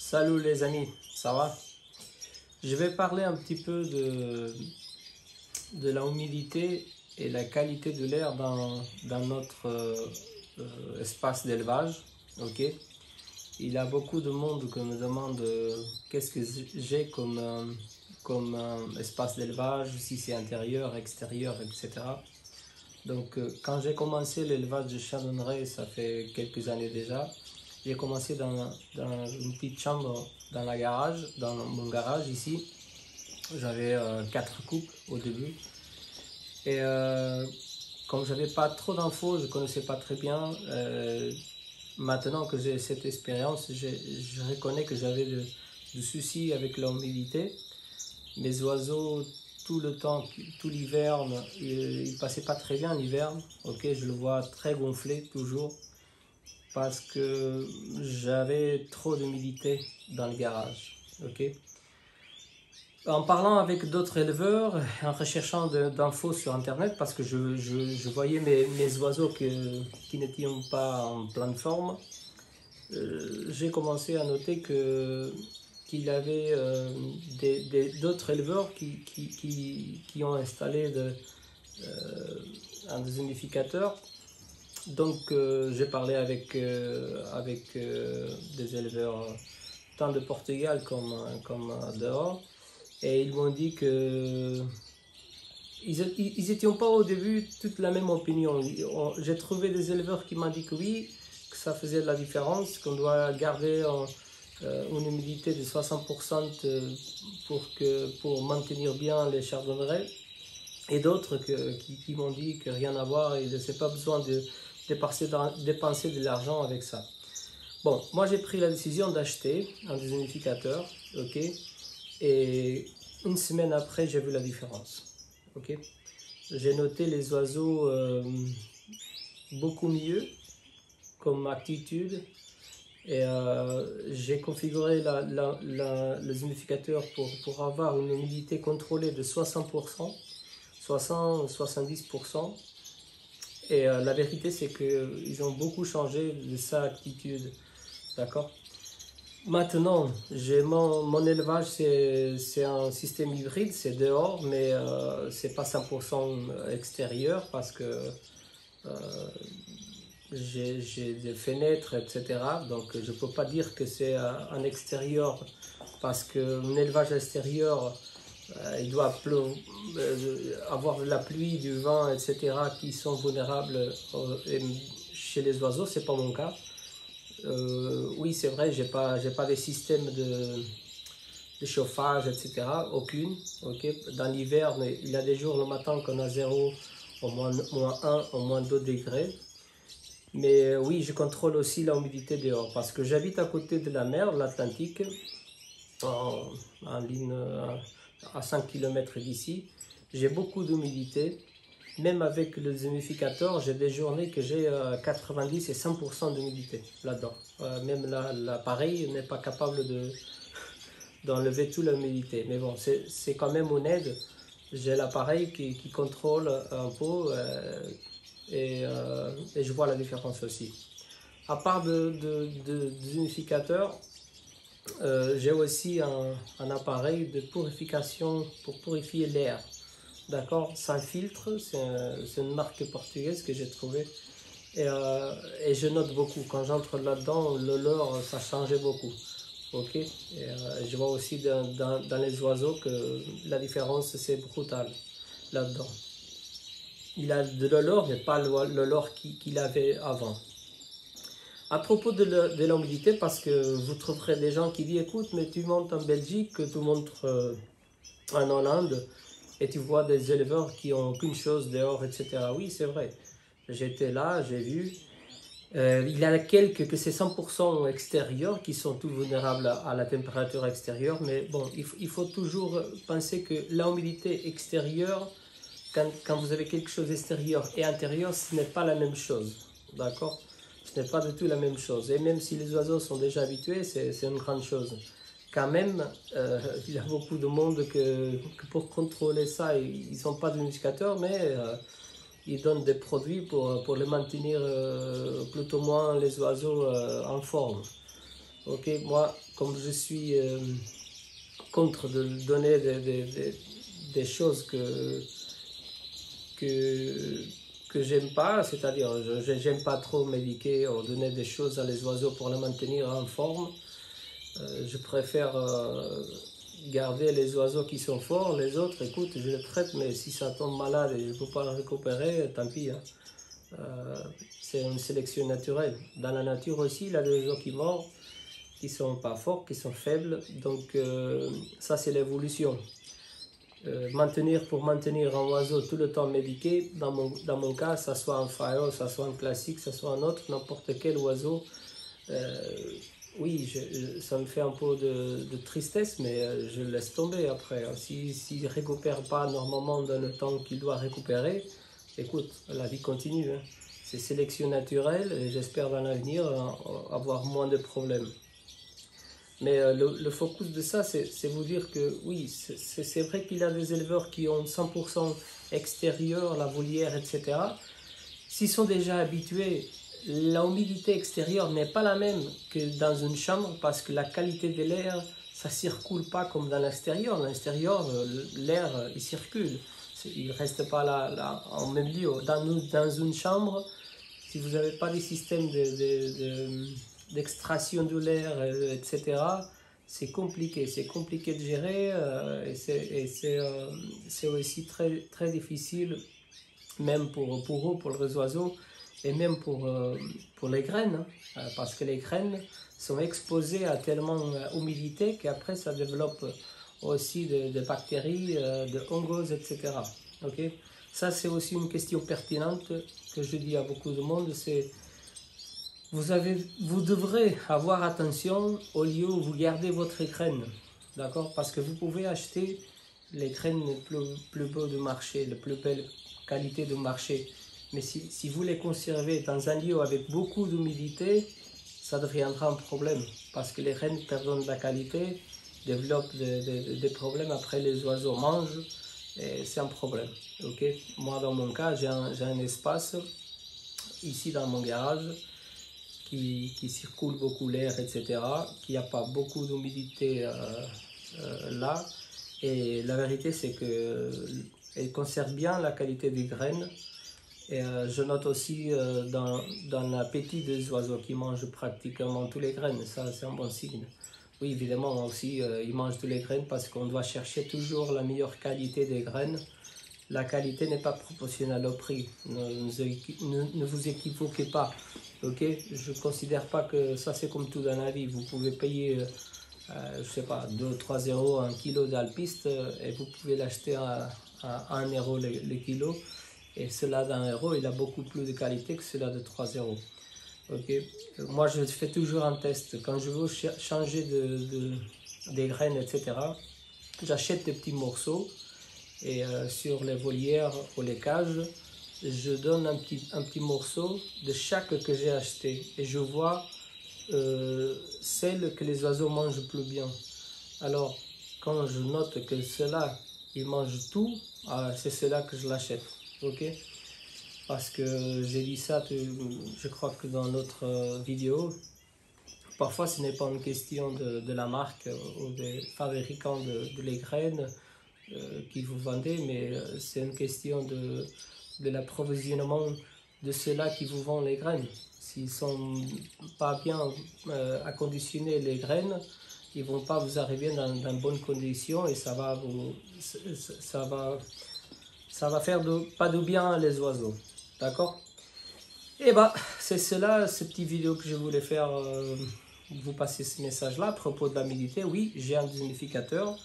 Salut les amis, ça va? Je vais parler un petit peu de la humidité et la qualité de l'air dans notre espace d'élevage. Ok? Il y a beaucoup de monde qui me demande qu'est-ce que j'ai comme espace d'élevage, si c'est intérieur, extérieur, etc. Donc, quand j'ai commencé l'élevage de chardonneret, ça fait quelques années déjà, j'ai commencé dans une petite chambre dans mon garage ici. J'avais 4 coupes au début. Et comme j'avais pas trop d'infos, je connaissais pas très bien. Maintenant que j'ai cette expérience, je reconnais que j'avais du souci avec l'humidité. Mes oiseaux, tout le temps, tout l'hiver, ils passaient pas très bien l'hiver. Ok, je le vois très gonflé toujours parce que j'avais trop d'humidité dans le garage. Ok. En parlant avec d'autres éleveurs, en recherchant d'infos sur internet, parce que je voyais mes oiseaux qui n'étaient pas en pleine forme, j'ai commencé à noter qu'il y avait d'autres éleveurs qui ont installé un déshumidificateur. Donc j'ai parlé avec des éleveurs tant de Portugal comme dehors. Et ils m'ont dit que ils n'étaient pas au début toute la même opinion. J'ai trouvé des éleveurs qui m'ont dit que oui, que ça faisait la différence, qu'on doit garder une humidité de 60% pour maintenir bien les chardonnerets. Et d'autres qui m'ont dit que rien à voir, il n'y a pas besoin de dépenser de l'argent avec ça. Bon, moi j'ai pris la décision d'acheter un déshumidificateur, ok, et une semaine après j'ai vu la différence, ok. J'ai noté les oiseaux beaucoup mieux comme attitude et j'ai configuré le humidificateur pour avoir une humidité contrôlée de 60%, 60-70%. Et la vérité, c'est qu'ils ont beaucoup changé de sa attitude. D'accord? Maintenant, mon élevage, c'est un système hybride, c'est dehors, mais c'est pas 100% extérieur parce que j'ai des fenêtres, etc. Donc, je peux pas dire que c'est un extérieur parce qu'un élevage extérieur, il doit avoir de la pluie, du vent, etc. qui sont vulnérables chez les oiseaux. C'est pas mon cas. Oui, c'est vrai, j'ai pas de système de chauffage, etc. Aucune. Okay. Dans l'hiver, il y a des jours le matin qu'on a 0, au moins 1, au moins 2 degrés. Mais oui, je contrôle aussi l'humidité dehors parce que j'habite à côté de la mer, l'Atlantique, en ligne à 5 km d'ici. J'ai beaucoup d'humidité. Même avec le humidificateur, j'ai des journées que j'ai 90 et 100% d'humidité là-dedans. Même l'appareil n'est pas capable d'enlever toute l'humidité. Mais bon, c'est quand même une aide. J'ai l'appareil qui contrôle un peu et je vois la différence aussi. À part de humidificateur, j'ai aussi un appareil de purification pour purifier l'air. D'accord, sans filtre, c'est une marque portugaise que j'ai trouvée. Et je note beaucoup, quand j'entre là-dedans, l'odeur, ça changeait beaucoup. Ok, et je vois aussi dans les oiseaux que la différence, c'est brutal là-dedans. Il a de l'odeur, mais pas l'odeur qu'il avait avant. À propos de l'humidité, parce que vous trouverez des gens qui disent, écoute, mais tu montes en Belgique, tu montes en Hollande, et tu vois des éleveurs qui n'ont qu'une chose dehors, etc. Oui, c'est vrai. J'étais là, j'ai vu. Il y en a quelques que c'est 100% extérieur qui sont tout vulnérables à la température extérieure. Mais bon, il faut toujours penser que l'humidité extérieure, quand vous avez quelque chose d'extérieur et intérieur, ce n'est pas la même chose. D'accord? Ce n'est pas du tout la même chose. Et même si les oiseaux sont déjà habitués, c'est une grande chose. Quand même, il y a beaucoup de monde que pour contrôler ça, ils n'ont pas d'humidificateur, mais ils donnent des produits pour les maintenir plutôt moins les oiseaux en forme. Ok, moi, comme je suis contre de donner des choses que j'aime pas, c'est-à-dire j'aime pas trop médiquer ou donner des choses à les oiseaux pour les maintenir en forme. Je préfère garder les oiseaux qui sont forts, les autres, écoute, je les traite, mais si ça tombe malade et je ne peux pas le récupérer, tant pis. Hein. C'est une sélection naturelle. Dans la nature aussi, il y a des oiseaux qui meurent, qui sont pas forts, qui sont faibles, donc ça c'est l'évolution. Pour maintenir un oiseau tout le temps médiqué, dans mon cas, ça soit un faïo, ça soit un classique, ça soit un autre, n'importe quel oiseau, oui, ça me fait un peu de tristesse, mais je le laisse tomber après. S'il ne récupère pas normalement dans le temps qu'il doit récupérer, écoute, la vie continue. Hein. C'est sélection naturelle et j'espère dans l'avenir avoir moins de problèmes. Mais le focus de ça, c'est vous dire que oui, c'est vrai qu'il y a des éleveurs qui ont 100% extérieur, la volière, etc. S'ils sont déjà habitués, l'humidité extérieure n'est pas la même que dans une chambre parce que la qualité de l'air, ça ne circule pas comme dans l'extérieur. Dans l'extérieur, l'air, il circule. Il ne reste pas là en même lieu. Dans une chambre, si vous n'avez pas des systèmes d'extraction de l'air, etc., c'est compliqué de gérer et c'est aussi très, très difficile, même pour eux, pour les oiseaux, et même pour les graines, hein, parce que les graines sont exposées à tellement d'humidité qu'après ça développe aussi de bactéries, de hongos, etc. Okay? Ça, c'est aussi une question pertinente que je dis à beaucoup de monde, c'est vous devrez avoir attention au lieu où vous gardez votre graine, d'accord? Parce que vous pouvez acheter les graines les plus beaux du marché, les plus belles qualités du marché, mais si vous les conservez dans un lieu avec beaucoup d'humidité, ça deviendra un problème, parce que les graines perdent de la qualité, développent des problèmes, après les oiseaux mangent, et c'est un problème, ok? Moi, dans mon cas, j'ai un espace ici dans mon garage, qui circule beaucoup l'air, etc., qui n'y a pas beaucoup d'humidité là. Et la vérité, c'est qu'elle conserve bien la qualité des graines. Et je note aussi dans l'appétit des oiseaux qui mangent pratiquement tous les graines. Ça, c'est un bon signe. Oui, évidemment, aussi, ils mangent tous les graines parce qu'on doit chercher toujours la meilleure qualité des graines. La qualité n'est pas proportionnelle au prix. Ne vous équivoquez pas. Okay? Je ne considère pas que ça c'est comme tout dans la vie. Vous pouvez payer, je sais pas, 2-3 euros un kilo d'alpiste et vous pouvez l'acheter à 1 euro le kilo. Et cela d'un euro, il a beaucoup plus de qualité que cela de 3 euros. Okay? Moi, je fais toujours un test. Quand je veux changer des graines, etc., j'achète des petits morceaux. Et sur les volières ou les cages, je donne un petit morceau de chaque que j'ai acheté et je vois celle que les oiseaux mangent plus bien. Alors, quand je note que ceux-là, ils mangent tout, c'est cela que je l'achète. Ok? Parce que j'ai dit ça, je crois que dans notre vidéo, parfois ce n'est pas une question de la marque ou des fabricants de les graines qui vous vendez, mais c'est une question de l'approvisionnement de ceux-là qui vous vendent les graines. S'ils ne sont pas bien acconditionnés les graines, ils ne vont pas vous arriver dans bonnes conditions et ça va faire pas de bien les oiseaux. D'accord? Et bah, c'est cela, cette petite vidéo que je voulais faire, vous passer ce message-là à propos de l'humidité. Oui, j'ai un dehumidificateur.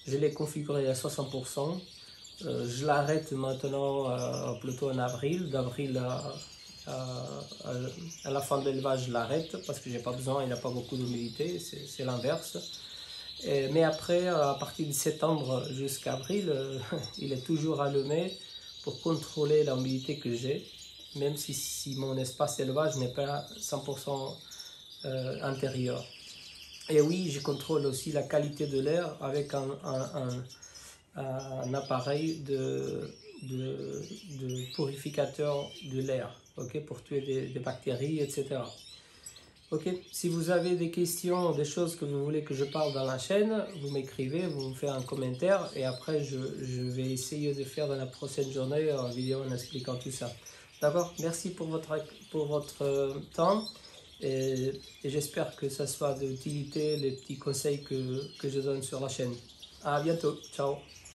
Je l'ai configuré à 60%. Je l'arrête maintenant plutôt en avril. D'avril à la fin de l'élevage, je l'arrête parce que j'ai pas besoin, il n'a pas beaucoup d'humidité. C'est l'inverse. Mais après, à partir de septembre jusqu'à avril, il est toujours allumé pour contrôler l'humidité que j'ai. Même si mon espace d'élevage n'est pas 100% intérieur. Et oui, je contrôle aussi la qualité de l'air avec un appareil de purificateur de l'air, okay, pour tuer des bactéries, etc. Ok, si vous avez des questions, des choses que vous voulez que je parle dans la chaîne, vous m'écrivez, vous me faites un commentaire et après je vais essayer de faire dans la prochaine journée une vidéo en expliquant tout ça. D'accord? Merci pour votre temps et j'espère que ça soit d'utilité les petits conseils que je donne sur la chaîne. À bientôt, ciao!